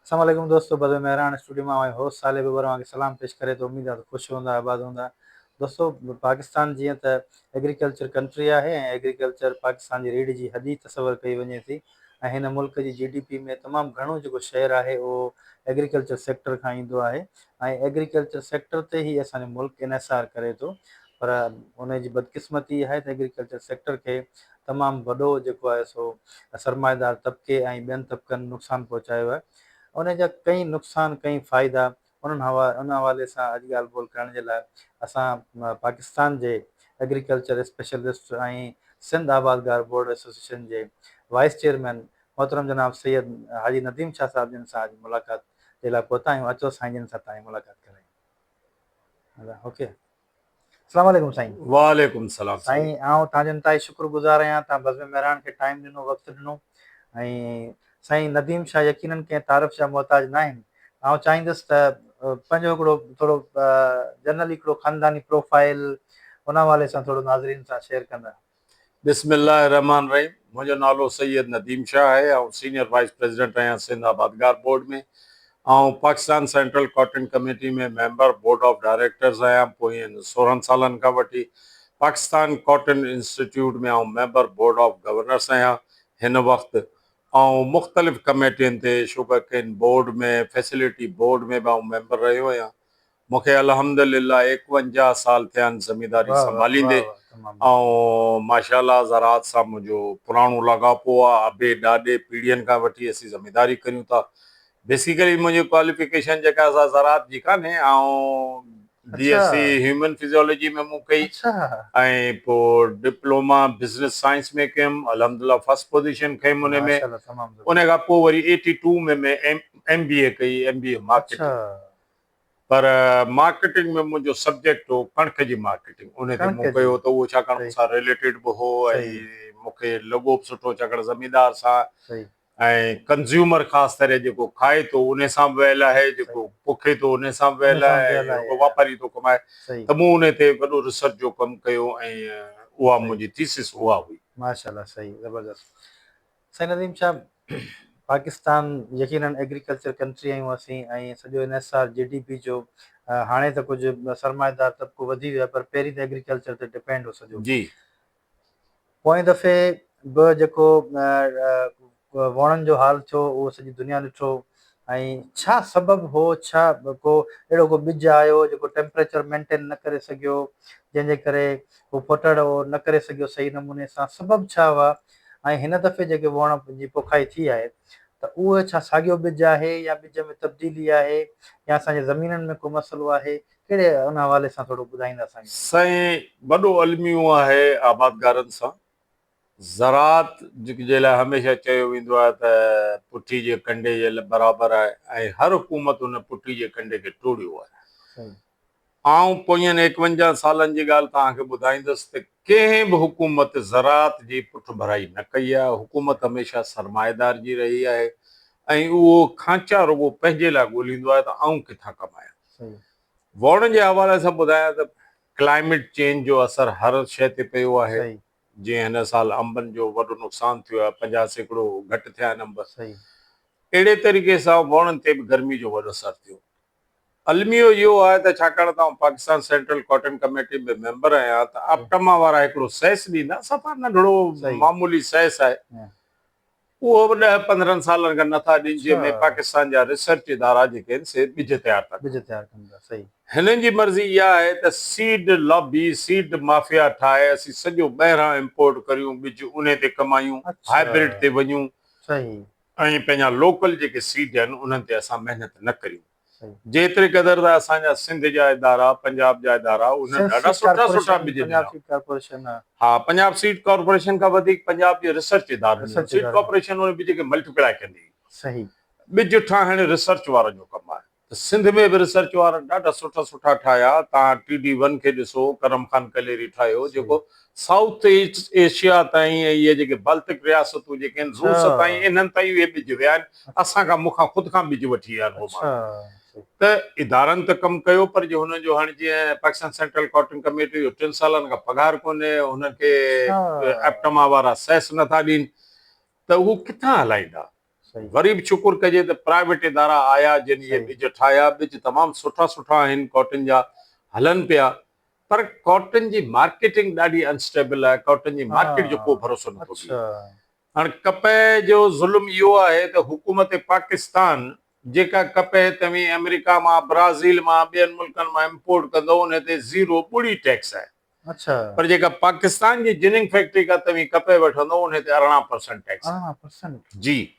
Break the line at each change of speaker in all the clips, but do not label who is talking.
अस्सलाम वालेकुम दोस्तों, बदर मेहरान स्टूडियो में आए होस्ट साले बि वरमां खे सलाम पेश करे तो उम्मीद आहे त ख़ुशि हूंदा, आबाद हूंदा। दोस्तों, पाकिस्तान जीअं त एग्रीकल्चर कंट्री आहे ऐं एग्रीकल्चर पाकिस्तान जी रीढ़ जी हॾी तसवर कई वञे थी ऐं हिन मुल्क जी जीडीपी में तमामु घणो जेको शेयर आहे उहो एग्रीकल्चर सेक्टर खां ईंदो आहे ऐं एग्रीकल्चर सेक्टर ते ई असांजो मुल्क इनसार करे थो। पर उन जी बदकिस्मती आहे त एग्रीकल्चर सेक्टर खे तमामु वॾो जेको आहे सो सरमाएदार तबिके ऐं ॿियनि तबिकनि नुक़सानु पहुचायो आहे। उन जा कई नुक़सान कई फ़ाइदा उन हवाले सां अॼु ॻाल्हि ॿोल करण जे लाइ असां पाकिस्तान जे एग्रीकल्चर स्पेशलिस्ट ऐं सिंध आबादगार बोर्ड एसोसिएशन जे वाइस चेयरमैन मोहतरम जनाब सैयद हाजी नदीम शाह साहब जिन सां अॼु मुलाक़ात जे लाइ पहुता आहियूं। अचो साईं जिन सां तव्हांजी मुलाक़ात करायूं। ओके, अस्सलाम वालेकुम साईं।
वालेकुम सलाम
साईं, आउं तव्हांजो इंतिहाई शुक्रगुज़ार आहियां, तव्हां बज़म महिरान खे टाइम ॾिनो, वक़्तु ॾिनो। ऐं साईं नदीम शाह यकीनन कंहिं तारीफ़ जा मोहताज न आहिनि। आउं चाहींदुसि त पंहिंजो हिकिड़ो थोरो जनरली हिकिड़ो ख़ानदानी प्रोफाइल उन हवाले सां थोरो नाज़रीन सां शेयर कंदा।
बिस्मिल्लाहिर्रहमान रहीम। मुंहिंजो नालो सैयद नदीम शाह आहे ऐं सीनियर वाइस प्रेसिडेंट आहियां सिंध आबादगार बोर्ड में। ऐं पाकिस्तान सेंट्रल कॉटन कमेटी में मेंबर बोर्ड ऑफ डायरेक्टर्स आहियां। पोइ 16 सालनि खां वठी पाकिस्तान कॉटन इंस्टीट्यूट में ऐं मेंबर बोर्ड ऑफ गवर्नर्स आहियां हिन वक़्तु। ऐं मुख़्तलिफ़ कमेटियुनि ते शुगर केन बोर्ड में, फैसिलिटी बोर्ड में बि आउं मेंबर रहियो आहियां। मूंखे अल्हम्दुलिल्लाह 51 साल थिया आहिनि ज़मींदारी
वाह वाह
संभालींदे।
वाह वाह, तमामु
ऐं माशाल्लाह ज़राअत सां मुंहिंजो पुराणो लगापो आहे। अबे ॾाॾे पीढ़ियुनि खां वठी असीं ज़मींदारी करियूं था। बेसिकली मुंहिंजी क्वालिफिकेशन जेका असां ज़राअत जी कान्हे, ऐं
अच्छा
बीएससी ह्यूमन फिजियोलॉजी में मूं कई
अच्छा
ऐं पोइ डिप्लोमा बिज़नेस साइंस में कयुमि। अल्हम्दुलिल्लाह फर्स्ट पोजीशन खयमि उन में।
माशाल्लाह, तमामु
उन
ज़बरदस्त।
खां पोइ वरी 82 में MBA कई, MBA
अच्छा,
मार्केटिंग। पर मार्केटिंग में मुंहिंजो सब्जेक्ट हो कणिक जी मार्केटिंग। उन ते
कणिक
मूं
जी।
कयो त उहो छाकाणि
सही
मूंसां रिलेटेड बि हो
सही
ऐं मूंखे लॻो बि सुठो छाकाणि ज़मींदार सां
सही
ऐं कंज़्यूमर ख़ासि तरह जेको खाए थो उन सां बि वियल आहे, जेको
सही
पुखे थो उन सां बि
उन
वियल
सां
आहे
वियल
ऐं
आहे।
रुगो वापारी थो कमाए।
सही
त मूं उन ते वॾो रिसर्च जो कमु कयो ऐं उहा
सही
मुंहिंजी थीसिस उहा हुई।
माशाल्लाह, सही ज़बरदस्त। साईं नदीम शाह, पाकिस्तान यकीनन एग्रीकल्चर कंट्री आहियूं असीं ऐं सॼो इनसार जीडीपी जो हाणे त कुझु सरमाएदार तबिको वधी वियो आहे, पर पहिरीं त एग्रीकल्चर ते डिपेंड हो सॼो।
जी
पोएं दफ़े बि जेको वणनि जो हाल थियो उहो सॼी दुनिया ॾिठो। ऐं छा सबबु हो, छा को अहिड़ो को ॿिज आयो जेको टेम्परेचर मेंटेन न करे सघियो, जंहिंजे करे उहो फटड़ उहो न करे सघियो सही नमूने सां? सबबु छा हुआ? ऐं हिन दफ़े जेके वण जी पोखाई थी आहे त उहो छा साॻियो ॿिज आहे या ॿिज में तब्दीली आहे या असांजे ज़मीननि में को मसइलो आहे? कहिड़े उन हवाले सां थोरो ॿुधाईंदा साईं?
साईं, वॾो अलमियो आहे आबादगारनि सां। ज़राअत जे लाइ हमेशह चयो वेंदो आहे त पुठी जे कंडे जे लाइ बराबरि आहे ऐं हर हुकूमत हुन पुठी जे कंडे खे टोड़ियो आहे।
सही
आउं पोयनि 51 सालनि जी ॻाल्हि तव्हांखे ॿुधाईंदुसि त कंहिं बि हुकूमत ज़राअत जी पुठ भराई न कई आहे। हुकूमत हमेशह सरमाएदार जी रही आहे ऐं उहो खांचा रुगो पंहिंजे लाइ ॻोल्हींदो आहे त आउं किथां कमायां।
सही
वण जे हवाले सां ॿुधायां त क्लाइमेट चेंज जो असरु हर शइ ते पियो आहे।
सही
जीअं हिन साल अंबनि जो वॾो नुक़सानु थियो आहे, 50% घटि थिया आहिनि अंब।
सही
अहिड़े तरीक़े सां वणनि ते बि गर्मी जो वॾो असरु थियो। अलमियो इहो आहे त छाकाणि त पाकिस्तान सेंट्रल कॉटन कमेटी में मेंबर आहियां त अपटमा वारा हिकिड़ो सेस ॾींदा, सफ़ा नंढिड़ो
सही
मामूली सेस आहे। उहो बि 10-15 सालनि खां नथा ॾियनि,
अच्छा,
जंहिंमें पाकिस्तान जा रिसर्च इदारा जेके आहिनि से ॿिज तयारु था
ॿिज
कनि।
तयारु कंदा। सही
हिननि जी मर्ज़ी इहा आहे त सीड लॉबी, सीड माफ़िया ठाहे असीं सॼो ॿाहिरां इम्पोर्ट करियूं, ॿिज उन ते कमायूं,
अच्छा,
हाइब्रिड ते वञूं
सही
ऐं पंहिंजा लोकल जेके सीड आहिनि उन्हनि ते असां महिनत न करियूं।
सही
जेतिरे क़दुरु त असांजा सिंध जा इदारा, पंजाब जा इदारा, उन्हनि ॾाढा
सीड
सुठा सुठा
कारपोरेशन,
ॿिज
पंजाब
ॾिना।
सीड कारपोरेशन,
हा, पंजाब सीड कॉर्पोरेशन खां वधीक पंजाब जे रिसर्च इदारनि जो।
रिसर्च
सीड
इदारे।
कॉर्पोरेशन उन ॿिज खे मल्टीप्लाई कंदी।
सही
ॿिज ठाहिण रिसर्च वारनि जो कमु आहे। त सिंध में बि रिसर्च वारनि ॾाढा सुठा सुठा ठाहिया। तव्हां TD1 खे ॾिसो, करम खान कलेरी ठाहियो,
सही।
जेको साउथ ईस्ट एशिया ताईं ऐं इहे जेके बाल्टिक रियासतूं जेके आहिनि,
अच्छा
रूस ताईं, इन्हनि ताईं उहे ॿिज विया आहिनि। असांखां मूंखां ख़ुदि खां ॿिज वठी विया आहिनि उहे
अच्छा
माण्हू।
सही
त इदारनि त कमु कयो, पर जो हुननि जो हाणे जीअं पाकिस्तान सेंट्रल कॉटन कमेटी जो 3 सालनि खां पघार कोन्हे, हुनखे
अच्छा
एप्टमा वारा सेस नथा ॾियनि, त हू किथां हलाईंदा?
सही
वरी बि शुकुर कजे त प्राइवेट इदारा आया जिन इहे
सही
ॿिज ठाहिया। ॿिज तमामु सुठा सुठा आहिनि कॉटन जा, हलनि पिया, पर कॉटन जी मार्केटिंग ॾाढी अनस्टेबल आहे। कॉटन जी मार्केट जो को
हाँ
भरोसो नथो
अच्छा
बीहे। हाणे कपह जो ज़ुल्म इहो आहे त हुकूमत पाकिस्तान जेका कपह तव्हीं अमेरिका मां, ब्राज़ील मां, ॿियनि मुल्कनि मां इम्पोर्ट कंदो, उन ते ज़ीरो ॿुड़ी टैक्स आहे।
अच्छा
पर जेका पाकिस्तान जी जिनिंग फैक्ट्री खां तव्हीं कपह वठंदो, उन ते 18% टैक्स आहे।
18%।
जी,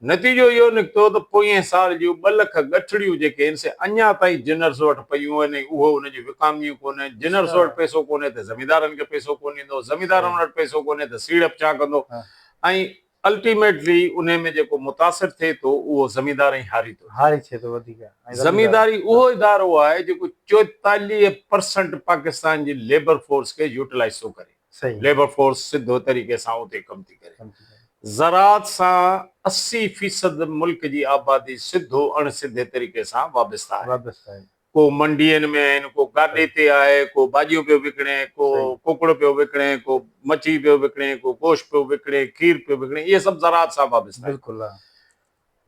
नतीजो इहो निकितो त पोएं साल जूं 2 लख गठड़ियूं जेके आहिनि से अञा ताईं जिनर्स वटि पयूं आहिनि, उहो उनजी विकामियूं कोन्हे। जिनर्स
अच्छा
वटि पैसो कोन्हे त ज़मीदारनि खे पैसो कोन ईंदो,
सही
ज़मीदारनि वटि पैसो कोन्हे त सीड़प छा कंदो,
हाँ
ऐं अल्टीमेटली उन में जेको मुतासिर थिए थो उहो ज़मीदार ई हारी थो थिए।
हारी थिए थो वधीक ऐं ज़मीदार
ज़मीदारी उहो इदारो आहे जेको 44% पाकिस्तान जी लेबर फोर्स खे यूटिलाइज़ थो करे।
सही
लेबर फोर्स सिधो तरीक़े सां उते कमु थी करे।
कम थी करे।
ज़राअत सां 80% मुल्क जी आबादी सिधो अणसिधे तरीक़े सां वाबस्ता आहे।
वाबस्ता आहे
को मंडियुनि में आहिनि, को गाॾे
सही
ते आहे, को भाॼियूं पियो विकिणे, को
सही
कुकड़ पियो विकिणे, को मच्छी पियो विकिणे, को गोश्त पियो विकिणे, खीर पियो विकिणे, इहे सभु ज़राअत सां वाबस्ता आहिनि।
बिल्कुलु हाँ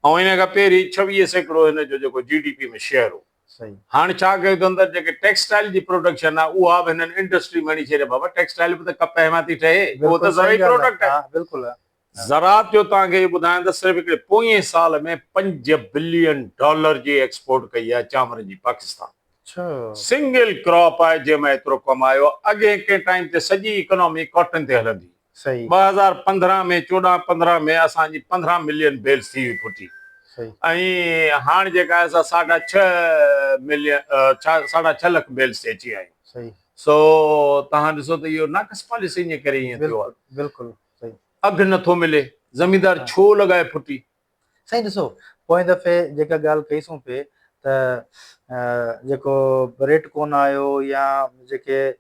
ऐं इन खां पहिरीं 26% हिन जो जेको GDP में शेयर हो।
सही
हाणे छा कयो अथनि त जेके टेक्सटाइल जी प्रोडक्शन आहे उहा बि हिननि इंडस्ट्री में हणी छॾे। बाबा टेक्सटाइल बि त कपह मां थी ठहे, उहो
बिल्कुलु
त
सही
ज़रूरी
ॻाल्हि
प्रोडक्ट
आहे
आहे।
हाँ बिल्कुलु आहे हाँ
ज़राअत जो तव्हांखे ॿुधायां त सिर्फ़ु हिकिड़े पोएं साल में $5 बिलियन जी एक्सपोर्ट कई आहे चांवरनि जी पाकिस्तान।
अच्छा
सिंगल क्रॉप आहे जंहिंमें एतिरो कमायो। अॻे कंहिं टाइम ते सॼी इकोनॉमी कॉटन ते हलंदी।
सही
2015 में 14-15 में असांजी 15 मिलियन बेल्स थी हुई फुटी,
सही
ऐं हाणे जेका आहे असां 6.5 लख बेल्स ते अची विया आहियूं।
सही
सो तव्हां ॾिसो त इहो नाक़स पॉलिसी जे करे ईअं थियो आहे।
बिल्कुलु बिल्कुलु सही
अघु नथो मिले, ज़मीदार
हाँ
छो लॻाए फुटी।
साईं ॾिसो पोइ दफ़े जेका ॻाल्हि कईसूं पिए त जेको रेट कोन आयो या जेके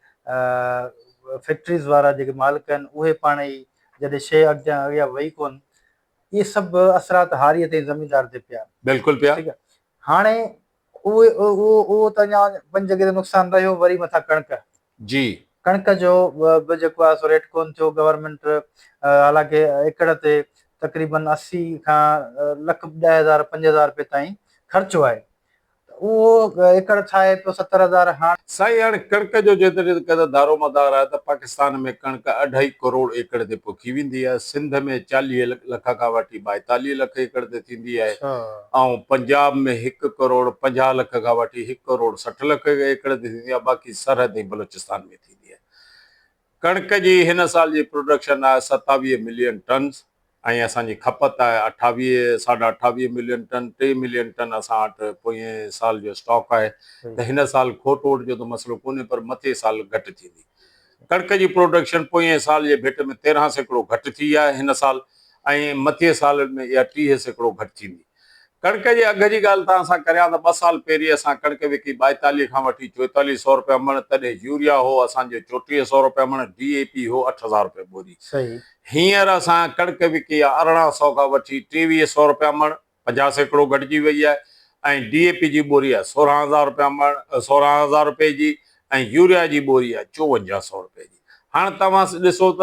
फैक्ट्रीज़ वारा जेके मालिक आहिनि उहे पाण ई जॾहिं शइ अॻियां अॻियां वई कोन, इहे सभु असरात हारीअ ते ज़मीदार ते पिया।
बिल्कुलु पिया।
ठीकु आहे हाणे उहो त अञा 5 जॻह ते नुक़सानु रहियो। वरी मथां कणिक
जी
कणिक जो बि जेको आहे सो रेट कोन थियो। गवर्नमेंट हालांकि एकड़ ते तक़रीबन 80 खां लख 10,000 5,000 रुपए ताईं ख़र्चो आहे। उहो एकड़ छा आहे पियो 70,000 हाणे
साईं हाणे कणिक जो जेतिरे दारोमदार आहे त पाकिस्तान में कणिक 2.5 करोड़ एकड़ ते पोखी वेंदी आहे। सिंध में 40 लख खां वठी 42 लख एकड़ ते थींदी आहे,
अच्छा
ऐं पंजाब में 1 करोड़ 50 लख खां वठी 1 करोड़ 60 लख एकड़ ते थींदी आहे। बाक़ी सरहद ऐं बलूचिस्तान में थींदी आहे। कणिक जी हिन साल जी प्रोडक्शन आहे 27 मिलियन टन्स, ऐं असांजी खपत आहे 28 मिलियन टन। 3 मिलियन टन असां वटि पोएं साल जो स्टॉक आहे।
सही
त हिन साल खोट वोट जो त मसइलो कोन्हे, पर मथे साल घटि थींदी। कणिक जी प्रोडक्शन पोएं साल जे भेट में 13% घटि थी आहे हिन साल, ऐं मथे साल में इहा 30% घटि थींदी। कणिक जे अघ जी ॻाल्हि तव्हां सां करियां त 2 साल पहिरीं असां कणिक विकी 42 खां वठी 4400 रुपया मण। तॾहिं यूरिया हो असांजो 3400 रुपया मण, DAP हो 8000 रुपए बोरी।
सही
हींअर असां कणिक विकी आहे 1800 खां वठी 2300 रुपया मण, 50% घटिजी वई आहे। ऐं DAP जी बोरी आहे 16,000 रुपया मण, 16,000 रुपए जी, ऐं यूरिया जी बोरी आहे 5400 रुपए जी। हाणे तव्हां ॾिसो त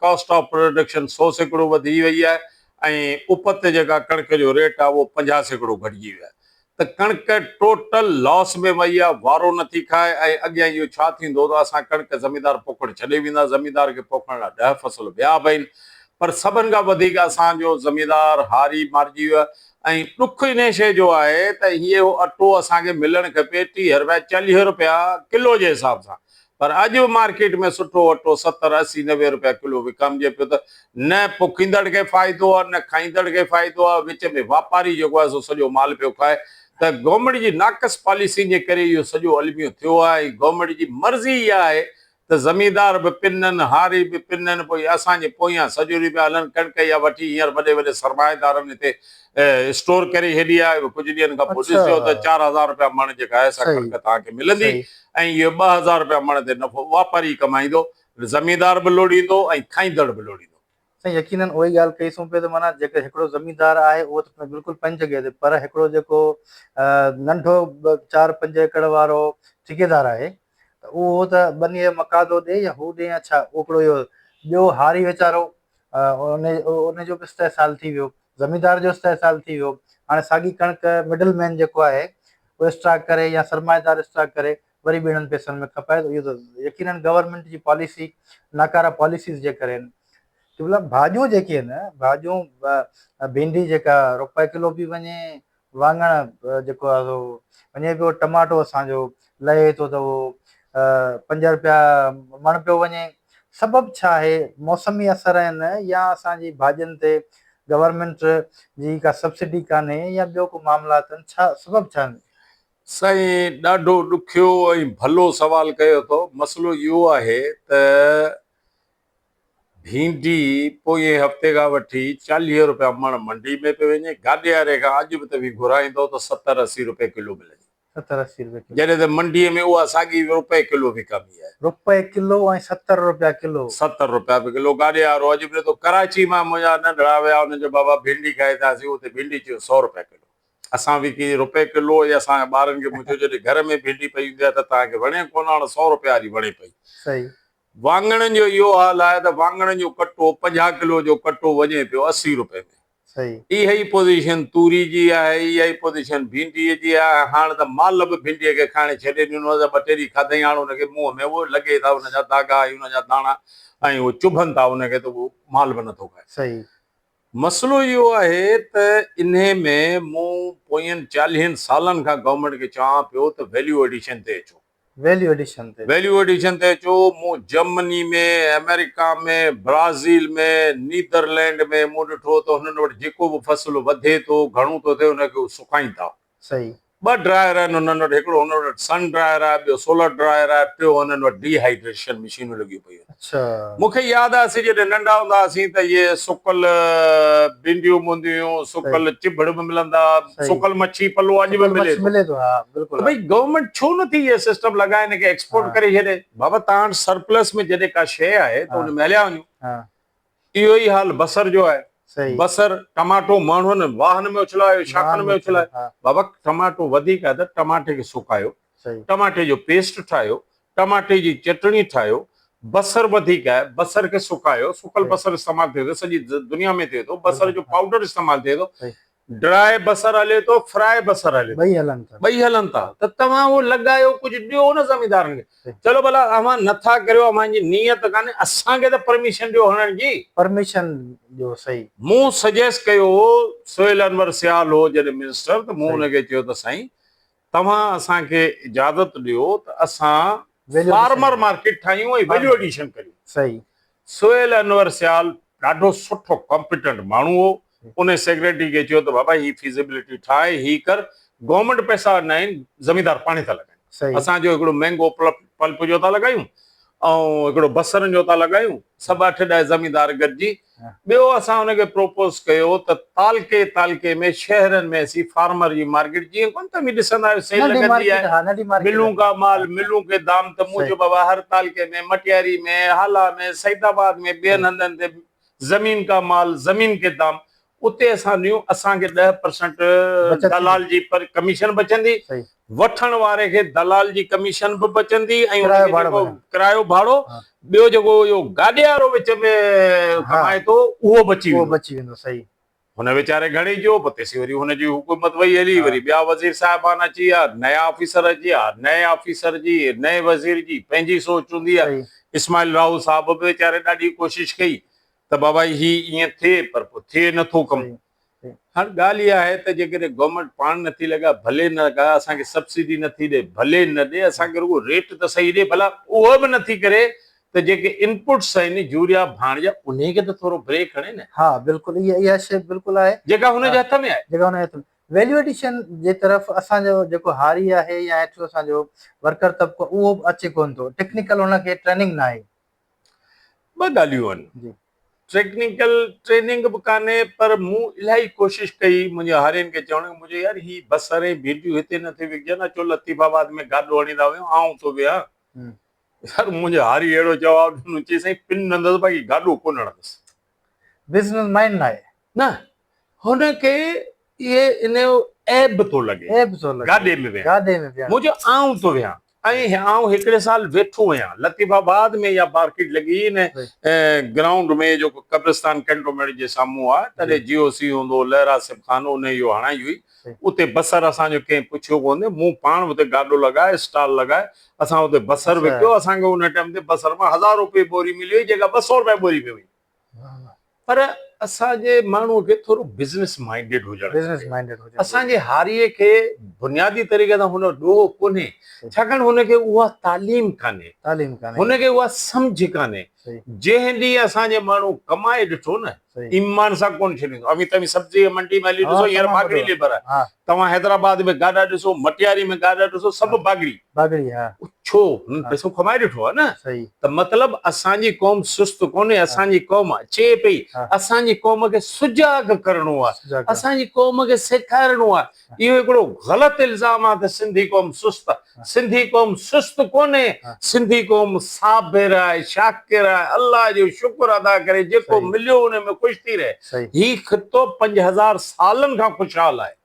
कॉस्ट ऑफ प्रोडक्शन 100% वधी वई आहे, ऐं उपत जेका कणिक जो रेट आहे उहो 50% घटिजी वियो आहे। त कणिक टोटल लॉस में वई आहे, वारो नथी खाए। ऐं अॻियां इहो छा थींदो त असां कणिक ज़मीदार पोखणु छॾे वेंदा। ज़मीदार खे पोखण लाइ 10 फसल ॿिया बि आहिनि, पर सभिनि खां वधीक असांजो ज़मीदार हारी मारिजी वियो आहे। ऐं ॾुख इन शइ जो आहे त इहो अटो असांखे मिलणु खपे 30 रुपया 40 रुपया किलो जे हिसाब सां, पर अॼु मार्केट में सुठो अटो 70 80 90 रुपया किलो विकामिजे पियो। त न पोखींदड़ खे फ़ाइदो आहे, न खाईंदड़ खे फ़ाइदो आहे। विच में वापारी जेको आहे सो सॼो माल पियो खाए। त गवर्नमेंट जी नाक़स पॉलिसी जे करे इहो सॼो अलमियो थियो आहे। ऐं गवर्नमेंट जी मर्ज़ी इहा आहे त ज़मीदार बि पिननि, हारी बि पिननि। पोइ असांजे पोयां सॼो ॾींहुं पिया हलनि। कणिक इहा वठी हींअर वॾे वॾे सरमाएदारनि हिते स्टोर करे छॾी आहे। कुझु ॾींहंनि खां पोइ
अच्छा
ॾिसिजो त 4000 रुपया मण जेका आहे सा
सही
कणिक तव्हांखे मिलंदी,
सही
ऐं इहो 2000 रुपया मण ते नफ़ो वापारी कमाईंदो। ज़मीदार बि लोड़ींदो ऐं खाईंदड़ बि लोड़ींदो।
साईं यकीनन उहा ई ॻाल्हि कईसूं पिए त माना जेके हिकिड़ो ज़मीदार आहे उहो त बिल्कुलु 5 जॻह ते, पर हिकिड़ो जेको नंढो 4-5 एकड़ वारो ठेकेदार आहे उहो त बनीअ मकादो ॾे या हू ॾे या छा, हिकिड़ो इहो ॿियो हारी वीचारो उनजो बि 7 साल थी वियो ज़मींदार जो इस्तेहसाल थी वियो। हाणे साॻी कणिक मिडल मैन जेको आहे उहो स्टॉक करे या सरमाएदार स्टॉक करे वरी बि इन्हनि पैसनि में खपाए थो। इहो त यकीनन गवर्नमेंट जी पॉलिसी नाकारा पॉलिसीज़ जे करे आहिनि। मतिलबु भाॼियूं जेके आहिनि भिंडी जेका रुपए किलो बि वञे, वाङण जेको आहे सो वञे पियो, टमाटो असांजो लहे थो त उहो 5 रुपया मण पियो वञे। सबबु छा आहे? मौसमी असर आहिनि या असांजी भाॼियुनि ते गवर्नमेंट जी का सब्सिडी कान्हे या ॿियो को मामलात आहिनि? छा सबबु छा आहिनि?
साईं ॾाढो ॾुखियो ऐं भलो सवाल कयो अथव। मसइलो इहो आहे त भिंडी पोइ हफ़्ते खां वठी 40 रुपया मण मंडी में पियो वञे। गाॾे वारे खां अॼु बि त बि घुराईंदो त 70-80 रुपए किलो मिलंदी।
70-80 रुपए किलो।
जॾहिं त मंडीअ में उहा साॻी रुपए किलो विकामी आहे।
रुपए किलो ऐं 70 रुपया किलो।
70 रुपया बि किलो। गाॾे वारो अॼु बि तो कराची मां मुंहिंजा नंढड़ा विया, हुनजो बाबा भिंडी खाईंदासीं, उते भिंडी चयो 100 रुपया किलो। असां बि की रुपए किलो या असांजे ॿारनि खे मुंहिंजो जॾहिं घर में भिंडी पई हूंदी आहे त तव्हांखे वणे कोन, हाणे 100 रुपया वारी वणे पई।
सही।
वाङणनि जो इहो हाल आहे त वाङणनि जो कटो 50 किलो जो कटो वञे पियो 80 रुपए में।
सही।
इहा ई पोज़ीशन तूरी जी आहे, इहा ई पोज़ीशन भिंडीअ जी आहे। हाणे त माल बि भिंडीअ खे खाइण छॾे ॾिनो आहे। 2 टे ॾींहं खाधई, हाणे हुनखे मुंहं में उहो लॻे था हुनजा दागा ऐं हुनजा दाणा ऐं उहो चुभनि था हुनखे, त उहो माल बि नथो खाए।
सही।
मसइलो इहो आहे त इन में मूं पोयनि 40 सालनि खां गवर्नमेंट खे चवां पियो त वैल्यू एडिशन ते अचो।
वैल्यू एडिशन ते
अचो। मूं जर्मनी में, अमेरिका में, ब्राज़ील में, नीदरलैंड में मूं ॾिठो त हुननि वटि जेको बि फसल वधे थो, घणो थो थिए, हुनखे सुकाइनि था।
सही।
2 ड्रायर आहिनि हुननि वटि। हिकिड़ो हुन वटि सन ड्रायर आहे, ॿियो सोलर ड्रायर आहे, टियों हुननि वटि डिहाइड्रेशन मशीनूं लॻियूं पियूं आहिनि।
अच्छा।
मूंखे यादि आहे असीं जॾहिं नंढा हूंदा हुआसीं त इहे सुकल भिंडियूं हूंदियूं हुयूं, सुकल चिभड़ बि मिलंदा, सुकल मच्छी पलो अॼु बि मिले
थो। हा बिल्कुलु।
भई गवर्नमेंट छो नथी इहे सिस्टम लॻाए हिनखे एक्सपोर्ट करे छॾे? बाबा तव्हां वटि सरप्लस में जॾहिं का शइ आहे त हुन में हलिया वञो। इहो ई हाल बसर जो आहे। बसर टमाटो माण्हुनि वाहन में उछलायो, शाखनि में उछलायो। बाबा टमाटो वधीक आहे त टमाटे खे सुकायो, टमाटे जो पेस्ट ठाहियो, टमाटे जी चटणी ठाहियो। बसर वधीक आहे, बसर खे सुकायो, सुकल बसर इस्तेमालु थिए थो, सॼी दुनिया में थिए थो। बसर जो पाउडर इस्तेमालु थिए थो। ड्राई बसर हले थो, फ्राई बसर हले थो, ॿई हलनि था। त तव्हां उहो लॻायो, कुझु ॾियो न ज़मींदारनि खे। चलो भला अव्हां नथा करियो, अव्हांजी नियत कान्हे, असांखे त परमिशन ॾियो हणण जी। परमिशन ॾियो। सही। मूं सजेस्ट कयो, सुहेल अनवर सियाल हो जॾहिं मिनिस्टर, त मूं हुनखे चयो त साईं तव्हां असांखे इजाज़त ॾियो त असां फार्मर मार्केट ठाहियूं ऐं वैल्यू एडिशन करियूं। सही। सुहेल अनवर सियाल ॾाढो सुठो कॉम्पिटेंट माण्हू हो। उन सेक्रेटरी खे चयो त बाबा ही फीज़िबिलिटी ठाहे, ही कर। गवर्नमेंट पैसा न आहिनि, ज़मींदार पाणे था लॻाइनि। असांजो हिकिड़ो मैंगो पल्प जो था लॻायूं ऐं हिकिड़ो बसरनि जो था लॻायूं, सभु 8-10 ज़मींदार गॾिजी। ॿियो असां हुनखे प्रोपोज़ कयो त तालके में शहरनि में असीं फार्मर जी मार्केट, जीअं कोन त बि ॾिसंदा आहियो सेल लॻंदी आहे, मिलूं का माल मिलूं के दाम, त मूं चयो बाबा हर तालके में, मटियारी में, हाला में, सईदाबाद में, ॿियनि हंधनि ते ज़मीन का माल ज़मीन के दाम, उते असां ॾियूं। असांखे 10% दलाल जी पर कमीशन बचंदी, वठण वारे खे दलाल जी कमीशन बि बचंदी ऐं किरायो भाड़ो। ॿियो जेको इहो गाॾे वारो विच में कमाए थो उहो बची वेंदो। सही। हुन वीचारे घणी जो पतेसी, वरी हुनजी हुकूमत वई हली, वरी ॿिया वज़ीर साहिबान अची विया, नया ऑफिसर अची विया। नए ऑफिसर जी, नए वज़ीर जी पंहिंजी सोच हूंदी आहे। इस्माइल राव साहब बि वीचारे ॾाढी कोशिशि कई त बाबा ही ईअं थिए, पर पोइ थिए नथो कमु। हाणे ॻाल्हि इहा आहे त जेकॾहिं गवर्नमेंट पाण नथी लॻाए, भले न लॻाए, असांखे सब्सिडी नथी ॾे, भले न ॾे, असांखे रुॻो रेट त सही ॾे। भला उहो बि नथी करे त जेके इनपुट्स आहिनि यूरिया भाण जा, उनखे त थोरो ब्रेक हणे न। हा बिल्कुलु, इहा शइ बिल्कुलु आहे जेका हुनजे हथ में आहे। वैल्यू एडिशन जे तरफ़ असांजो जेको हारी आहे या हेठि असांजो वर्कर तबिको, उहो अचे कोन थो। टेक्निकल हुनखे ट्रेनिंग न आहे। 2 ॻाल्हियूं आहिनि। टेक्निकल ट्रेनिंग बि कान्हे, पर मूं इलाही कोशिशि कई मुंहिंजे हारियुनि खे चवण, मुंहिंजो यार ही बसर ऐं भिंडियूं हिते नथी विकिजनि, अचो लतीफ़ाबाद में गाॾो हणींदा वयूं, आऊं थो विया। यार मुंहिंजे हारी अहिड़ो जवाबु ॾिनो, चई साईं पिन नंदसि भाई गाॾो कोन हणंदसि। बिज़नेस माइंड न आहे न हुनखे, इहे इन जो ऐब थो लॻे गाॾे में विया। मुंहिंजो आऊं थो विया। ऐं आउं हिकिड़े साल वेठो आहियां लतीफ़ाबाद में, या मार्केट लॻी न ग्राउंड में जेको कब्रिस्तान कैंटोनमेंट जे साम्हूं आहे, तॾहिं GOC हूंदो, लहरा सिबखानो उन इहो हणाई हुई। उते बसर असांजो कंहिं पुछियो कोन्हे, मूं पाण उते गाॾो लॻाए स्टॉल लॻाए असां उते बसर विकियो। असांखे उन टाइम ते बसर मां 1000 रुपए बोरी मिली हुई, जेका 200 रुपए बोरी पे हुई। पर असांजे माण्हूअ खे थोरो बिज़नेस माइंडेड हुजणु, असांजे हारीअ खे बुनियादी तरीक़े सां हुन ॾोह कोन्हे, छाकाणि हुनखे उहा तालीम कान्हे, हुनखे उहा सम्झ कान्हे। जंहिं ॾींहुं असांजे माण्हू कमाए ॾिठो न, ईमान सां कोन छॾींदो। अभी तव्हां सब्जी मंडी में हली ॾिसो, हींअर बागड़ी लेबर आहे। तव्हां हैदराबाद में गाॾा ॾिसो, मटियारी में गाॾा ॾिसो, सभु बागड़ी। छो? हुन पैसो कमाए ॾिठो आहे न। त मतिलबु असांजी क़ौम सुस्त कोन्हे, असांजी क़ौम अचे पई, असांजी क़ौम खे सुजाग करणो आहे, असांजी क़ौम खे सेखारणो आहे। इहो हिकिड़ो ग़लति इल्ज़ाम आहे त सिंधी क़ौम सुस्त आहे। सिंधी क़ौम सुस्त कोन्हे, सिंधी क़ौम साबिर आहे, शाकिर आहे, अल्लाह जो शुक्र अदा करे, जेको मिलियो उन में ख़ुशि थी रहे। ही ख़ितो 5000 सालनि खां ख़ुशहाल आहे।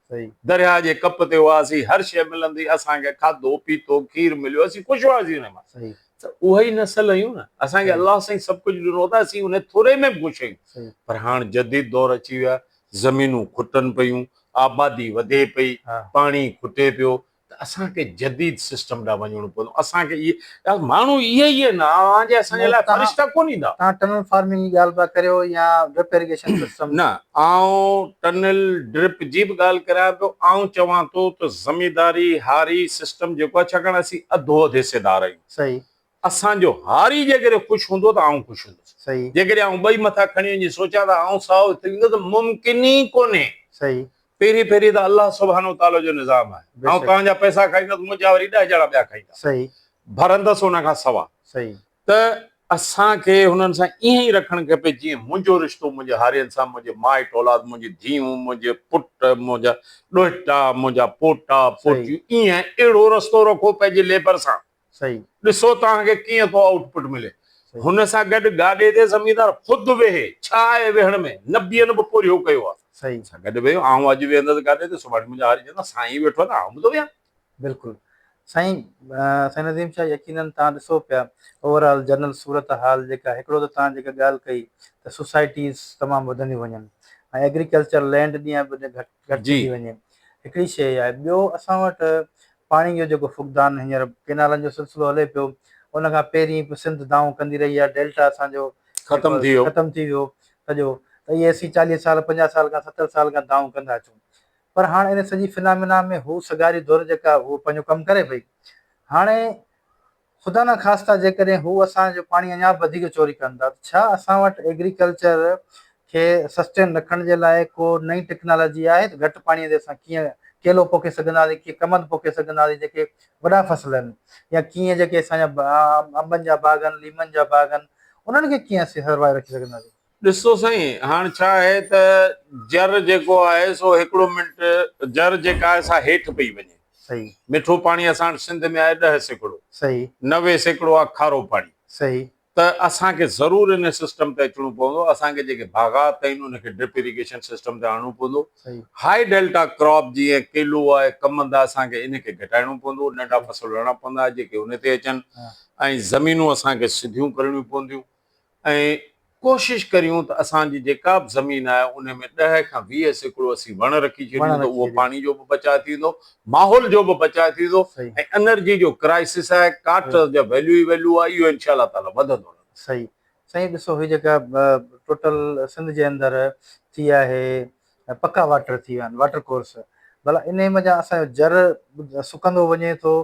दरिया जे कप ते हुआसीं, हर शइ मिलंदी, असांखे खाधो पीतो खीर मिलियो, असीं ख़ुशि हुआसीं हुन मां। त उहा ई नसल आहियूं न, असांखे अलाह साईं सभु कुझु ॾिनो त असीं उन थोरे में बि ख़ुशि आहियूं। पर हाणे जदीद दौर अची विया, ज़मीनूं खुटनि पियूं, आबादी वधे पई, पाणी खुटे पियो, त असांखे जदीद सिस्टम ॾांहुं वञणो पवंदो। असांखे इहे माण्हू इहे ई आहिनि, असांजे असांजे लाइ फ़रिश्ता कोन ईंदा।
तव्हां टनल फार्मिंग जी ॻाल्हि पिया करियो या ड्रिप इरिगेशन सिस्टम?
न, आउं टनल ड्रिप जी बि ॻाल्हि करां पियो। आउं चवां थो त ज़मींदारी हारी सिस्टम जेको आहे, छाकाणि असीं अधो अधु हिसेदार आहियूं।
सही।
असांजो हारी जेकॾहिं ख़ुशि हूंदो त आउं ख़ुशि हूंदुसि।
सही।
जेकॾहिं आउं ॿई मथां खणी वञी सोचां त आउं साओ थींदो, त मुमकिन ई कोन्हे।
सही।
पहिरीं त अल्लाह सुब्हानो ताला जो निज़ाम आहे। ऐं तव्हांजा पैसा खाईंदुसि, मुंहिंजा वरी 10 ॼणा ॿिया खाईंदा।
सही।
भरंदसि हुन खां सवा।
सही।
त असांखे हुननि सां ईअं ई रखणु खपे जीअं मुंहिंजो रिश्तो मुंहिंजे हारियुनि सां, मुंहिंजे माइट औलाद, मुंहिंजी धीअरूं, मुंहिंजे पुट, मुंहिंजा ॾोहिटा, मुंहिंजा पोटा पोटियूं, ईअं अहिड़ो रस्तो रखो पंहिंजे लेबर सां।
सही।
ॾिसो तव्हांखे कीअं थो आउटपुट मिले। हुन सां गॾु गाॾे ते ज़मीनदार ख़ुदि वेहे, छा आहे वेहण में, न बीहनि बि पूरियो कयो आहे।
सही।
सां गॾु वेहो, आउं अॼु वेहंदुसि गाॾे ते, सुभाणे मुंहिंजा हारी चवंदा साईं वेठो आहे त आउं बि थो वेहां।
बिल्कुलु साईं। साईं नदीम शाह, यकीनन तव्हां ॾिसो पिया ओवरऑल जनरल सूरत हाल जेका, हिकिड़ो त तव्हां जेका ॻाल्हि कई त सोसाइटीज़ तमामु वधंदियूं वञनि ऐं एग्रीकल्चर लैंड ॾींहुं ॾींहुं घटि थी वञे, हिकिड़ी शइ आहे। ॿियो, असां वटि पाणी जो जेको फुक़दान, हींअर केनालनि जो सिलसिलो हले पियो, उन खां पहिरीं सिंध दाऊं कंदी रही आहे, डेल्टा असांजो ख़तमु थी वियो सॼो। त इहे असीं 40 साल 50 साल खां 70 साल खां दाऊं कंदा अचूं, पर हाणे इन सॼी फिनामिना में हू सगारी धुर जेका उहो पंहिंजो कमु करे पई। हाणे ख़ुदा न ख़ास्ता जेकॾहिं हू असांजो पाणी अञा वधीक चोरी कनि था, छा असां वटि एग्रीकल्चर खे सस्टेन रखण जे लाइ को नई टेक्नोलॉजी आहे? त घटि पाणीअ ते असां कीअं केलो पोखे सघंदासीं, कीअं कमंद पोखे सघंदासीं, जेके वॾा फसल आहिनि, या कीअं जेके असांजा अंबनि जा बाग आहिनि, लीमनि जा बाग आहिनि, उन्हनि खे कीअं असीं सर्वाइव रखी सघंदासीं?
ॾिसो साईं, हाणे छा आहे त जर जेको आहे सो हिकिड़ो मिंट, जर जेका आहे सा हेठि पई वञे।
सही।
मिठो पाणी असां वटि सिंध में आहे 10%।
सही।
90% आहे खारो पाणी।
सही।
त असांखे ज़रूरु इन सिस्टम ते अचणो पवंदो। असांखे जेके बाग़ात आहिनि उनखे ड्रिप इरिगेशन सिस्टम ते आणणो पवंदो। हाई डेल्टा क्रॉप जीअं केलो आहे, कमंद आहे, असांखे इनखे घटाइणो पवंदो, नंढा फसल रहणा पवंदा जेके उन ते अचनि, ऐं ज़मीनूं असांखे सिधियूं करणियूं पवंदियूं, ऐं कोशिशि करियूं त असांजी जेका बि ज़मीन आहे उन में 10 खां 20% असीं वण रखी छॾियूं, त उहो पाणी जो बि बचाव थींदो, माहौल जो बि बचाव थींदो, ऐं एनर्जी जो क्राइसिस आहे, काठ जा वैल्यू ई वैल्यू आहे, इहो इंशा अल्लाह ताला वधंदो।
सही। साईं ॾिसो, हीअ जेका टोटल सिंध जे अंदरि थी आहे पका वाटर थी विया आहिनि, वाटर कोर्स, भला इन में असांजो जर सुकंदो वञे थो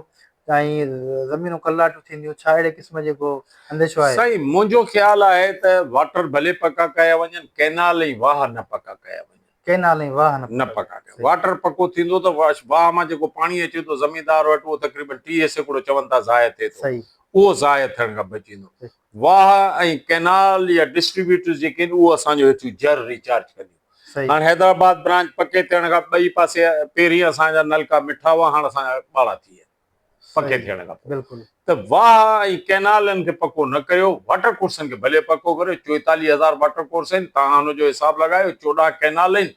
ऐं ज़मीनूं कलाटूं थींदियूं, छा अहिड़े क़िस्म जेको अंदेशो आहे?
साईं, मुंहिंजो ख़्यालु आहे त वाटर भले पका कया वञनि, कैनाल ऐं वाह न पका कया वञनि।
कैनाल ऐं वाह
न पका कया। वाटर पको थींदो त वाह मां जेको पाणी अचे थो ज़मीनदार वटि, उहो तक़रीबन 30% चवनि था ज़ाया थिए थो, उहो ज़ाया थियण खां बचींदो। वाह ऐं कैनाल या डिस्ट्रीब्यूटर्स जेके आहिनि, उहो असांजो हिते जर रिचार्ज कंदियूं। हाणे हैदराबाद ब्रांच पके थियण खां ॿई पासे पहिरीं असांजा नलका मिठा हुआ, हाणे असांजा ॿाड़ा थी विया पके थियण खां पोइ। त वाह ऐं कैनालनि खे पको न करियो, वाटर कोर्सनि खे भले पको करियो। 44,000 वाटर कोर्स आहिनि, तव्हां हुनजो हिसाबु लॻायो, 14 कैनाल आहिनि,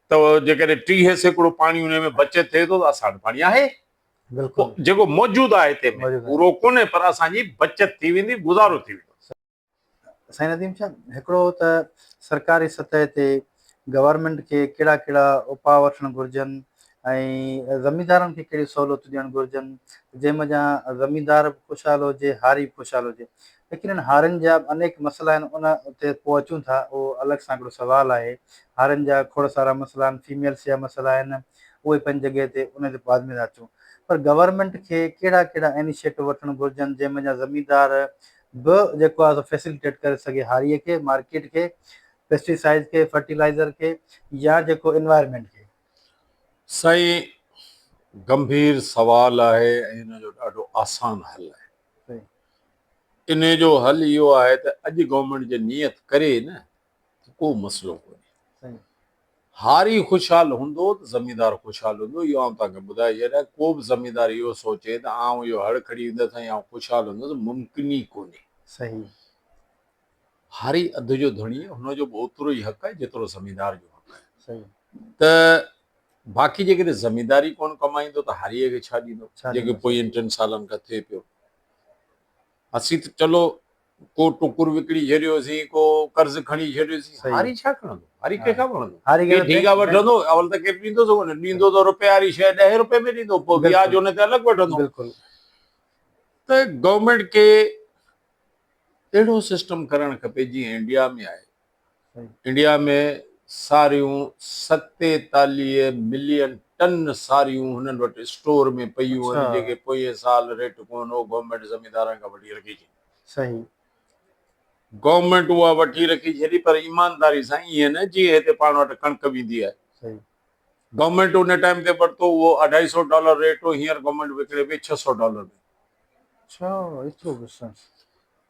त जेकॾहिं 30% पाणी हुन में बचत थिए थो त असां वटि पाणी आहे।
बिल्कुलु
जेको मौजूद आहे हिते में
मौजूदु आहे।
पूरो कोन्हे, पर असांजी बचत थी वेंदी, गुज़ारो थी वेंदो।
साईं नदीम शाह, हिकिड़ो त सरकारी सतह ते गवर्नमेंट खे कहिड़ा कहिड़ा उपाउ वठणु घुरिजनि ऐं ज़मींदारनि खे कहिड़ी सहूलियतूं ॾियणु घुरिजनि, जंहिं मञा ज़मींदार बि ख़ुशहाल हुजे, हारी बि ख़ुशहाल हुजे। लेकिन हिन हारियुनि जा बि अनेक मसइला आहिनि, उन ते पोइ अचूं था, उहो अलॻि सां हिकिड़ो सुवालु आहे। हारियुनि जा खोड़ सारा मसइला आहिनि, फीमेल्स जा मसइला आहिनि, उहे पंहिंजी जॻह ते, उन ते बाद में था अचूं। पर गवर्नमेंट खे कहिड़ा कहिड़ा इनिशिएटिव वठणु घुरिजनि जंहिं मञा ज़मींदार बि जेको आहे फैसिलिटेट करे सघे हारीअ खे, मार्केट खे, पेस्टिसाइड खे, फर्टिलाइज़र खे, या जेको एनवायरमेंट खे।
साईं, गंभीर सवाल आहे ऐं हिन जो ॾाढो आसान हल आहे।
सही
इन जो हल इहो आहे त अॼु गवर्नमेंट जे नियत करे न, को मसइलो कोन्हे।
सही
हारी ख़ुशहाल हूंदो त ज़मींदार ख़ुशहाल हूंदो। इहो आउं तव्हांखे ॿुधाए छॾियां, को बि ज़मींदार इहो सोचे त आउं इहो हड़ खणी ईंदुसि ऐं आउं ख़ुशहाल हूंदुसि, मुमकिन ई कोन्हे।
सही
हारी अधु जो धणी आहे, हुनजो बि ओतिरो ई हक़ आहे जेतिरो ज़मींदार जो हक़ आहे।
सही
त बाक़ी जेकॾहिं ज़मींदारी कोन कमाईंदो त हारीअ खे छा ॾींदो,
छा
जेके
ॾींदो?
पोइ 3 सालनि खां थिए पियो। असीं त चलो को टुकुर विकिणी छॾियोसीं, को कर्ज़ खणी छॾियोसीं,
सही।
हारी छा खणंदो? हारी कंहिंखां वणंदो?
हारी
के
खे
ठीका वठंदो, अवल त केरु ॾींदोसि कोन्हे, ॾींदो त रुपए वारी शइ 10 रुपए में ॾींदो, पोइ ब्याज हुन ते अलॻि वठंदो।
बिल्कुलु
त गवर्नमेंट खे अहिड़ो सिस्टम करणु खपे जीअं इंडिया में आहे।
सही
इंडिया में सारियूं 47 मिलियन टन सारियूं हुननि वटि स्टोर में पयूं आहिनि, जेके पोइ साल रेट कोन हो, गवर्नमेंट ज़मींदारनि खां वठी रखी छॾी।
सही
गवर्नमेंट उहा वठी रखी छॾी, पर ईमानदारी सां, ईअं न जीअं हिते पाण वटि कणिक वेंदी आहे।
सही
गवर्नमेंट उन टाइम ते वरितो, उहो $250 रेट हो, हींअर गवर्नमेंट विकिणे पई $600 में।
छा एतिरो डिस्टेंस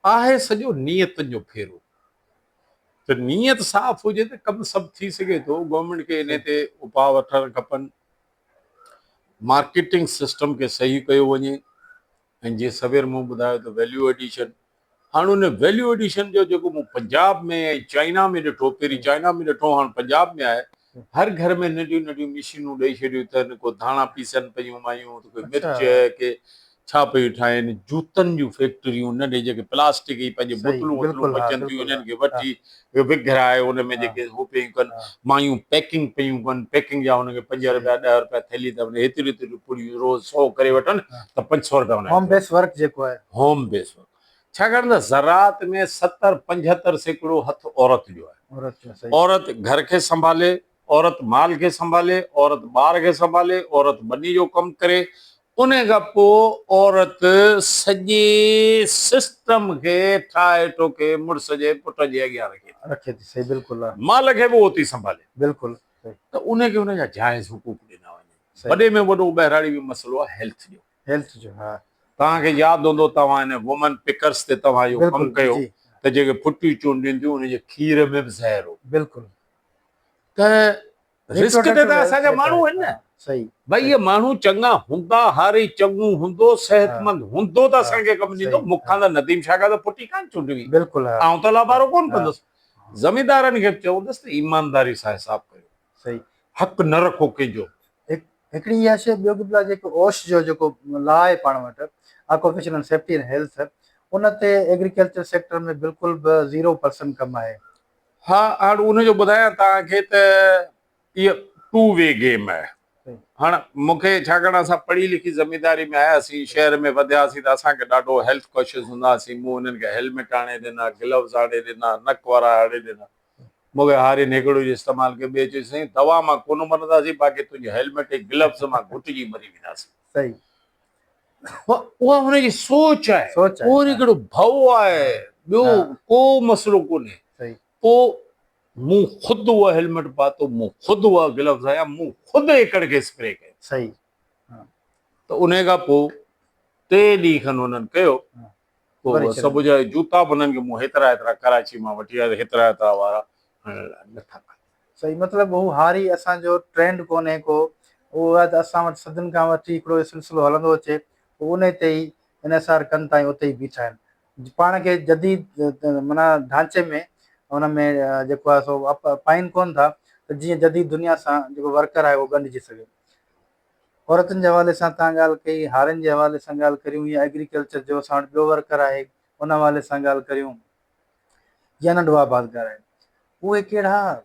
आहे सॼो नियत जो फेरो। त नियत साफ़ हुजे त कमु सभु थी सघे थो। गवर्नमेंट खे इन ते उपाउ वठणु खपनि, मार्केटिंग सिस्टम खे सही कयो वञे। ऐं जीअं सवेर मूं ॿुधायो त वैल्यू एडिशन, हाणे उन वैल्यू एडिशन जो जेको मूं पंजाब में ऐं चाइना में ॾिठो, पहिरीं चाइना में ॾिठो, हाणे पंजाब में आहे, हर घर में नंढियूं नंढियूं मशीनूं ॾेई छॾियूं अथनि। को धाणा पीसनि पयूं मायूं, त कोई मिर्च, के छा पयूं ठाहिनि, जूतनि जूं फैक्ट्रियूं, नंढे जेके प्लास्टिक जी पंहिंजे बोतलूं वोतलूं
बिल्कुलु, हा,
बचनि थियूं,
बिल्कुलु,
इन्हनि खे
हा,
वठी विघराए उन में
हा,
जेके हो पियूं कनि,
हा,
मायूं पैकिंग पयूं कनि, पैकिंग जा हुनखे 5 रुपया 10 रुपया थैली त हेतिरियूं हेतिरियूं पुड़ियूं रोज़ 100 करे वठनि, त 500 रुपया
होम बेस वर्क जेको आहे।
Home base work. छाकाणि त ज़राअत में 70-75% हथ औरत जो आहे।
औरत जो, सही
औरत घर खे संभाले, औरत माल खे संभाले, औरत ॿार खे संभाले, औरत बनी जो कमु करे, उन खां पोइ औरत सॼे सिस्टम खे ठाहे टोके मुड़ुस जे पुट जे अॻियां
रखे थी। सही बिल्कुलु आहे,
माल खे बि उहो थी संभाले,
बिल्कुलु सही
त उनखे उनजा जाइज़ हुकूक ॾिना वञनि।
सही।
वॾे में वॾो बहिराड़ी बि मसइलो आहे हेल्थ जो।
हेल्थ जो, हा
तव्हांखे यादि हूंदो, तव्हां हिन वुमन पिकर्स ते तव्हां इहो कमु
बिल्कुलु
कयो,
जी,
त जेके फुटियूं चूंडियूं थियूं उनजे खीर में बि ज़हर हो।
बिल्कुलु
त रिस्क ते त
रिप्रोडक्टिव
असांजा
हेल्थ
माण्हू
जेका
आहिनि
आहे,
न।
सही
भई इहे माण्हू चङा हूंदा, हारी चङो हूंदो, सेहतमंद हूंदो, त असांखे कमु ॾींदो।
सही,
मूंखां त नदीम शाह खां त फुटी कान चूंडी हुई,
बिल्कुलु, हा
आउं त लाभारो कोन
हा,
कंदुसि। ज़मींदारनि खे चवंदुसि त ईमानदारी सां हिसाब कयो,
सही।
हक़ न रखो कंहिंजो।
हिकिड़ी इहा शइ, ॿियो ॿुधाए, जेको ओश जो जेको लॉ आहे पाण वटि, ऑक्यूपेशनल सेफ्टी एंड हेल्थ, उन ते एग्रीकल्चर सेक्टर में बिल्कुलु बि 0% कमु आहे।
हा, हाणे उनजो ॿुधायां तव्हांखे त इहा 2 वे गेम आहे। हाणे मूंखे, छाकाणि असां पढ़ी लिखी ज़मींदारी में आयासीं, शहर में वधियासीं, त असांखे ॾाढो हेल्थ कॉशियस हूंदा हुआसीं। मूं हुननि खे हेलमेट आणे ॾिना, ग्लव्स आणे ॾिना, नक वारा आणे ॾिना। मूंखे हारियुनि हिकिड़ो जो इस्तेमालु कयो, ॿिए चई साईं दवा मां कोन मरंदासीं, बाक़ी तुंहिंजे हेलमेट ऐं ग्लव्स मां घुटिजी मरी वेंदासीं।
सही
उहा हुनजी सोच आहे,
सोच आहे,
उहो हिकिड़ो भउ आहे, ॿियो को मसइलो कोन्हे।
सही
पोइ मूं ख़ुदि उहा हेलमेट पातो, मूं ख़ुदि उहा ग्लव्स आया, मूं ख़ुदि एकड़ खे स्प्रे कयो।
सही
त उन खां पोइ 3 ॾींहं खनि हुननि कयो, पोइ सभु जा जूता बि हुननि खे मूं हेतिरा हेतिरा कराची मां वठी आयो, हेतिरा हेतिरा वारा नथा पाइनि।
सही, मतिलबु हू हारी असांजो ट्रेंड कोन्हे को, उहो आहे त असां वटि सदियुनि खां वठी हिकिड़ो सिलसिलो हलंदो अचे, उन ते ई इनसार कनि था, उते ई बीठा आहिनि। पाण खे जदीद माना ढांचे में हुन में जेको आहे सो पाइनि कोन था, त जीअं जदीद दुनिया सां जेको वर्कर आहे उहो ॻंढिजी सघे। औरतुनि जे हवाले सां तव्हां ॻाल्हि कई, हारनि जे हवाले सां ॻाल्हि करियूं, या एग्रीकल्चर जो असां वटि ॿियो वर्कर आहे उन हवाले सां ॻाल्हि करियूं, या नंढो आबादगार आहिनि, उहे कहिड़ा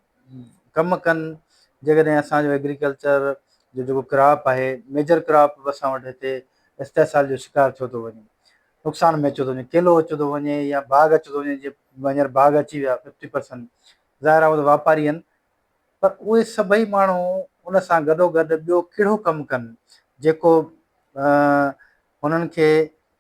कम कनि जेकॾहिं असांजो एग्रीकल्चर जो जेको क्रॉप आहे, मेजर क्रॉप बि असां वटि हिते इस्तेसाल जो शिकार थियो थो वञे, नुक़सान में अचो थो वञे, केलो अचो थो वञे, या बाग अचो थो वञे, जीअं हींअर बाग अची विया 50%, ज़ाहिर आहे उहे वापारी आहिनि, पर उहे सभई माण्हू उन सां गॾोगॾु ॿियो कहिड़ो कमु कनि जेको हुननि खे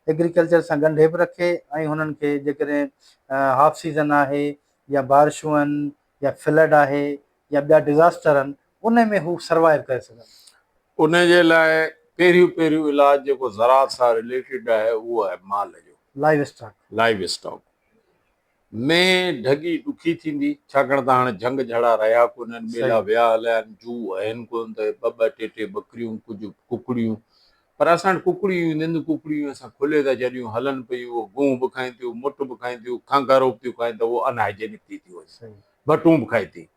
एग्रीकल्चर सां ॻंढे बि रखे, ऐं हुननि खे जेकॾहिं हाफ सीज़न आहे, या बारिशूं आहिनि, या फ्लड आहे, या ॿिया डिज़ास्टर आहिनि, उन में हू सर्वाइव करे सघनि।
उन जे लाइ पहिरियों इलाज जेको ज़राअत सां रिलेटेड आहे उहो आहे माल जो, लाइव स्टॉक में ढगी ॾुखी थींदी, छाकाणि त हाणे जंग जहिड़ा रहिया कोन्हनि, मेला विया हलिया आहिनि, जू आहिनि कोन, त ॿ टे बकरियूं, कुझु कुकड़ियूं, पर असां वटि कुकड़ियूं ईंदियूं आहिनि, कुकड़ियूं असां खोले था छॾियूं, हलनि पियूं, गूं बि खाइनि थियूं, मुट बि खाइनि थियूं, खंघरो बि थियूं खाइनि, त उहो अनहाइजेनिक थी वञे, भटूं बि खाई थी।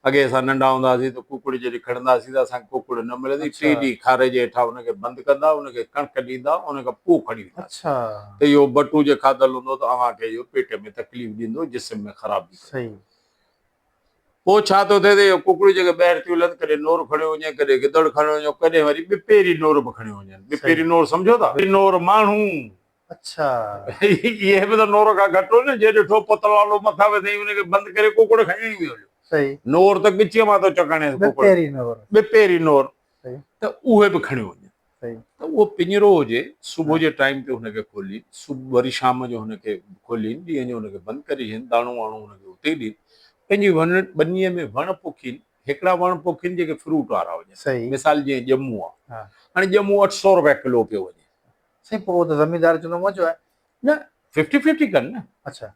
अॻे असां नंढा हूंदा हुआसीं त कुकड़ जॾहिं खणंदासीं त असांखे कुकड़ न मिलंदी, 3 ॾींहं खारे जे हेठां हुनखे बंदि कंदा, हुनखे कणिक ॾींदा, उन खां पोइ खणी वेंदा, त इहो बटू जे खाधल हूंदो त अव्हांखे इहो पेट में तकलीफ़ ॾींदो, जिस्म में ख़राबी। पोइ छा थो थिए त इहो कुकड़ियूं जेके ॿाहिरि थियूं हलनि, कॾहिं नोर खणियो वञे, कॾहिं गिदड़ खणियो वञे, कॾहिं वरी ॿिपेरी नोर बि खणियो वञनि। ॿिपेरी नोर सम्झो था? नोर माण्हू, इहे बि त नोर खां घटि हो न, जे ॾिठो पतलो वालो मथां वेठई हुनखे बंदि करे कुकड़ खणी वियो। नोर त गिचीअ मां थो चकाणे, ॿिपेरी नोर, त उहे बि खणी वञनि। त उहो पिंजरो हुजे, सुबुह जे टाइम ते हुनखे खोली, वरी शाम जो हुनखे खोली, ॾींहं जो हुनखे बंदि करे ॾियनि, दाणो वाणो हुनखे उते ॾियनि, पंहिंजी ॿनीअ में वण पोखीनि, हिकिड़ा वण पोखीनि जेके फ्रूट वारा हुजनि, मिसाल जीअं ॼमूं आहे, हाणे ॼमूं 800 रुपया किलो पियो वञे,
साईं पोइ त ज़मीनदार चवंदो मज़ो आहे
न, 50-50 कनि न।
अच्छा,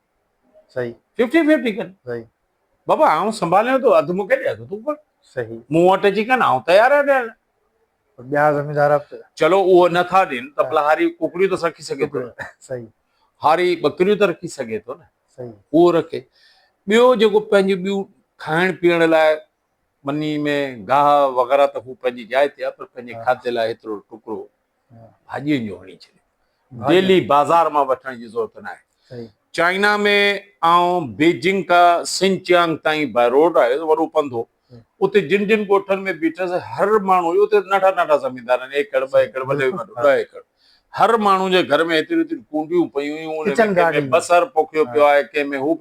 सही,
50-50 कनि, सही बाबा, आउं संभालियो थो, अधु मूंखे ॾे, अधु तूं कर, सही, मूं वटि अची कनि, आउं तयारु आहियां ॾियण।
ॿिया ज़मीनदार
चलो उहो नथा ॾियनि त भला हारी कुकड़ियूं त रखी सघे थो,
सही,
हारी ॿकरियूं त रखी सघे थो न, सही, उहो रखे। ॿियो जेको पंहिंजी ॿियूं खाइण पीअण लाइ ॿनी में गाह वग़ैरह त हू पंहिंजी जाइ ते आहे, पर पंहिंजे खाधे लाइ हिकिड़ो टुकड़ो भाॼियुनि जो हणी छॾे, डेली बाज़ार मां वठण जी ज़रूरत न आहे। चाइना में ऐं बीजिंग खां सिंचियांग ताईं बाय रोड आहे, वॾो पंध हो, उते जिन जिन ॻोठनि में बीठसि, हर माण्हू, उते नंढा नंढा ज़मीनदार आहिनि, 1 एकड़ 2 एकड़, वॾे में वॾो 10 एकड़, हर माण्हू जे घर में एतिरियूं कूंडियूं पयूं हुयूं, कंहिंमें बसर पोखियो पियो आहे, कंहिंमें हू,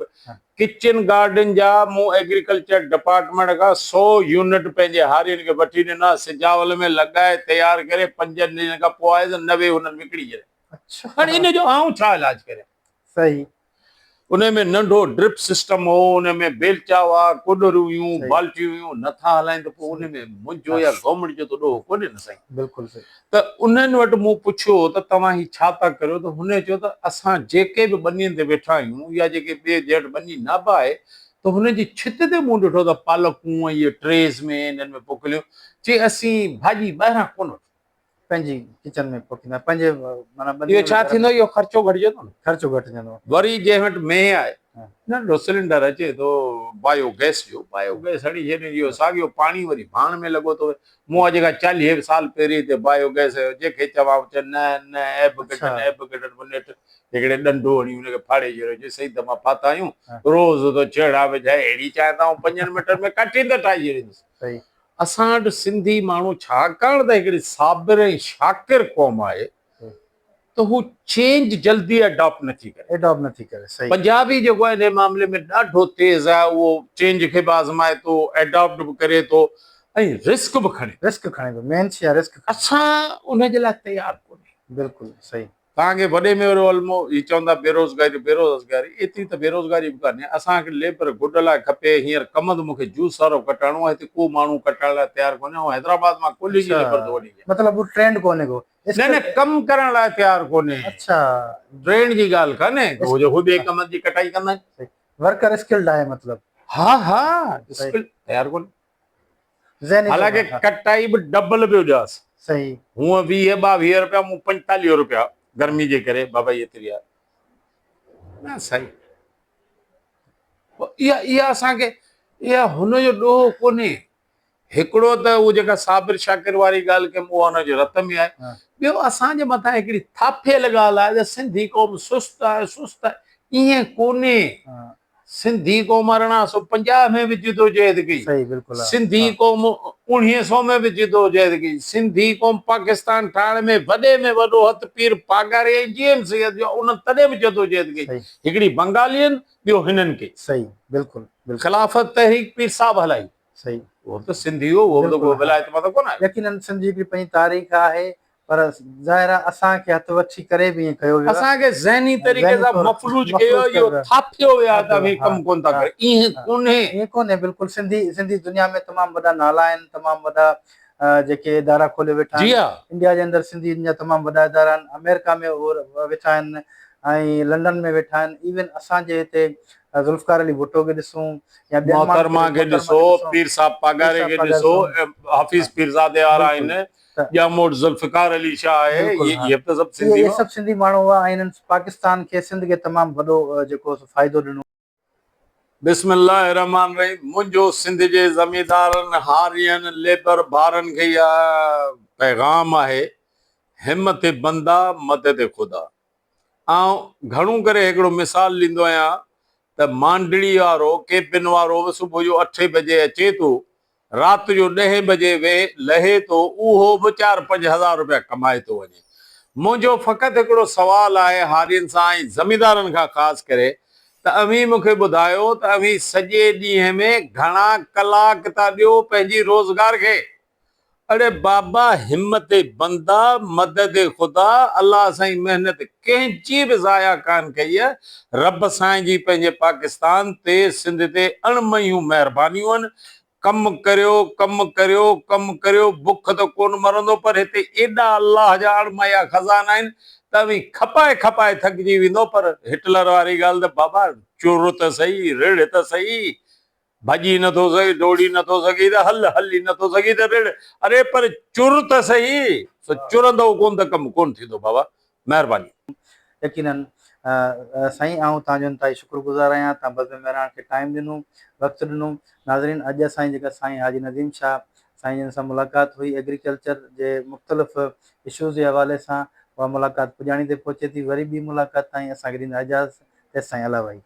किचन गार्डन जा मूं एग्रीकल्चर डिपार्टमेंट खां 100 यूनिट पंहिंजे हारियुनि खे वठी ॾिना, सिजावल में लॻाए तयारु करे 5 ॾींहंनि खां पोइ आए त 90 हुननि विकिणी छॾिया। हाणे इन जो आउं छा इलाज करियां? सही, उनमें नंढो ड्रिप सिस्टम हो, उनमें बेलचा हुआ, कुॾरूं हुयूं, बाल्टियूं हुयूं, नथा हलाइनि त पोइ उनमें मुंहिंजो या गवर्नमेंट जो त ॾोहो कोन्हे न साईं। बिल्कुलु सही। त उन्हनि वटि मूं पुछियो त तव्हां ही छा था करियो, त हुन चयो त असां जेके बि ॿनियुनि ते वेठा आहियूं, या जेके ॿिए जहिड़ ॿनी न बि आहे, त हुनजी छित ते मूं ॾिठो त पालकूं ऐं इहे ट्रेस में इन्हनि में पोखलियूं, चई असीं भाॼी ॿाहिरां कोन वठूं, पंहिंजी किचन में पोखींदा, पंहिंजे माना इहो छा थींदो, इहो ख़र्चो घटिजंदो न, ख़र्चो घटिजंदो। वरी जंहिं वटि मेंह आहे, नंढो सिलेंडर अचे थो बायोगैस जो, बायोगैस हणी छॾे, इहो साॻियो पाणी वरी भाण में लॻो थो। मूं अॼु खां 40 साल पहिरीं हिते बायोगैस जेके चवां न एब कढनि नेठि हिकिड़े ॾंडो हणी हुनखे फाड़े छॾियो, सही त मां फाथा आहियूं, रोज़ तो छेड़ा विझाए, अहिड़ी चांहि त 5 मिंटनि में कठी त ठाहे छॾींदुसि। असां वटि सिंधी माण्हू, छाकाणि त हिकिड़ी साबिर ऐं शाकिर क़ौम आहे, त हू चेंज जल्दी अडॉप्ट नथी करे। पंजाबी जेको आहे इन मामले में ॾाढो तेज़ आहे, उहो चेंज खे बि आज़माए थो, एडॉप्ट बि करे थो, ऐं रिस्क बि खणे थो, मेन शइ आहे रिस्क। असां उन जे लाइ तयारु कोन्हे। बिल्कुलु सही। तव्हांखे वॾे में वॾो अलमो ही चवंदा बेरोज़गारी, एतिरी त बेरोज़गारी बि कान्हे, असांखे लेबर गुड लाइ खपे। हींअर कमंद मूंखे जूस वारो कटाइणो आहे, हिते को माण्हू कटाइण लाइ तयारु कोन्हे, ऐं हैदराबाद मां कुली जी लेबर थो वठी अचे। मतिलबु उहो ट्रेंड कोन्हे को, न कमु करण लाइ तयारु कोन्हे। अच्छा, ट्रेंड जी ॻाल्हि कान्हे, हू ॿिए कमनि जी कटाई कंदा आहिनि, वर्कर स्किल्ड आहे मतिलबु। हा स्किल्ड तयारु कोन्हे, हालांकि कटाई बि डबल पियो ॾियासि। सही, हूअं 20-22 रुपया, मूं 45 रुपया गर्मी जे करे, बाबा एतिरी आहे न साईं। इहा असांखे, इहा हुनजो ॾोहो कोन्हे। हिकिड़ो त उहो जेका साबिर शाकिर वारी ॻाल्हि कयमि उहा हुनजे रत में आहे।
हाँ,
ॿियो असांजे मथां हिकिड़ी थापियल ॻाल्हि आहे त सिंधी क़ौम सुस्त आहे, सुस्त आहे। ईअं कोन्हे।
हाँ,
सिंधी क़ौम 1850 में बि जिदोजहद कई,
सही बिल्कुल हाँ,
सिंधी
हाँ,
क़ौम 1900 में बि जिदोजहद कई, सिंधी क़ौम पाकिस्तान ठाहिण में वॾे में वॾो हथ पीर पागारे ऐं जीएम सैयद जो उन तॾहिं बि जदोजहद कई।
सही
हिकिड़ी बंगालियुनि, ॿियो हिननि कई।
सही बिल्कुल बिल्कुल
ख़िलाफ़त तहरीक पीर साहब हलाई,
सही
वो तो सिंधी हो, वो तो
बिल्कुल
को
हाँ।
विलायत में तो कोन आहे।
यकीनन सिंधी हिकिड़ी पंहिंजी तारीख़ आहे, पर ज़ाहिर आहे असांखे हथ वठी करे बि ईअं कयो वियो आहे।
असांखे ज़हनी तरीक़े
ज़हनी
सां
तौर
मफ़लूज कयो,
मफ़लूज
इहो
कयो
थापियो वियो आहे त
वियो
भई
हाँ,
कमु कोन था
हाँ,
करे। ईअं
हाँ।
कोन्हे।
ईअं कोन्हे बिल्कुलु। सिंधी सिंधी दुनिया में तमामु वॾा नाला आहिनि, तमामु वॾा जेके इदारा खोले वेठा
जी
आहिनि।
हा।
इंडिया जे अंदरि सिंधियुनि जा तमामु वॾा इदारा आहिनि, अमेरिका में उहे वेठा आहिनि ऐं लंडन में वेठा आहिनि। इवन असांजे हिते ज़ुल्फ़कार अली भुट्टो खे ॾिसूं या ॿियनि माण्हुनि
मोहतरमा खे ॾिसो, पीर साहब
पीर
पागारे
साहब
खे
पगार
ॾिसो,
ॾिसूं
हाफ़िज़ पीरज़ादे वारा
बिल्कुलु।
आहिनि,
त
ॼामोट ज़ुल्फ़कार अली शाह आहे,
बिल्कुलु हाँ,
इहे बि त सभु
इहे
सिंधी
इहे
हुआ।
सभु सिंधी माण्हू हुआ ऐं हिननि पाकिस्तान खे, सिंध खे तमामु वॾो जेको फ़ाइदो ॾिनो।
बिस्मिल्लाह रहमान रहीम। मुंहिंजो सिंध जे ज़मींदारनि, हारियनि, लेबर भाउरनि खे इहा पैगाम आहे, हिमत बंदा मदद ख़ुदा। ऐं घणो करे हिकिड़ो मिसाल ॾींदो आहियां त मांडड़ी वारो, केबिन वारो बि सुबुह जो 8 बजे अचे थो, राति जो 10 बजे लहे थो, उहो बि 4-5 हज़ार रुपया कमाए थो वञे। मुंहिंजो फ़क़ति हिकिड़ो सुवाल आहे हारियुनि सां ऐं ज़मींदारनि खां ख़ासि करे, त अवी मूंखे ॿुधायो त अवी सॼे ॾींहं में घणा कलाक था ॾियो पंहिंजी रोज़गार खे। अरे बाबा, हिम्मत बंदा मदद ख़ुदा। अल्लाह साईं मेहनत कंहिंजी बि ज़ाया कान कई आहे। रब साईं जी पंहिंजे पाकिस्तान ते, सिंध ते अणमयूं महिरबानियूं आहिनि। कमु करियो, कमु करियो, कमु करियो, बुख त कोन मरंदो, पर हिते एॾा अल्लाह जा अणमया खज़ाना आहिनि त अवी खपाए खपाए थकिजी वेंदो। पर हिटलर वारी ॻाल्हि त बाबा, चुर त सही, रिड़ त सही, भॼी नथो सघे, डोड़ी नथो सघे त हली नथो सघे त रिड़। अरे पर चुर त सही, चुरंदो कोन त कमु कोन थींदो बाबा। महिरबानी।
यकीनन साईं, आऊं तव्हांजो इंतिहाई शुक्रगुज़ार आहियां, तव्हां बज़ में महिराण खे टाइम ॾिनो, वक़्तु ॾिनो। नाज़रीन, अॼु असांजी जेका साईं हाजी नदीम शाह साईं जन सां मुलाक़ात हुई एग्रीकल्चर जे मुख़्तलिफ़ इशूज़ जे हवाले सां, उहा मुलाक़ात पुॼाणी ते पहुचे थी। वरी ॿी मुलाक़ात ताईं असांखे ॾींदा इजाज़त। तेसिताईं अला भाई।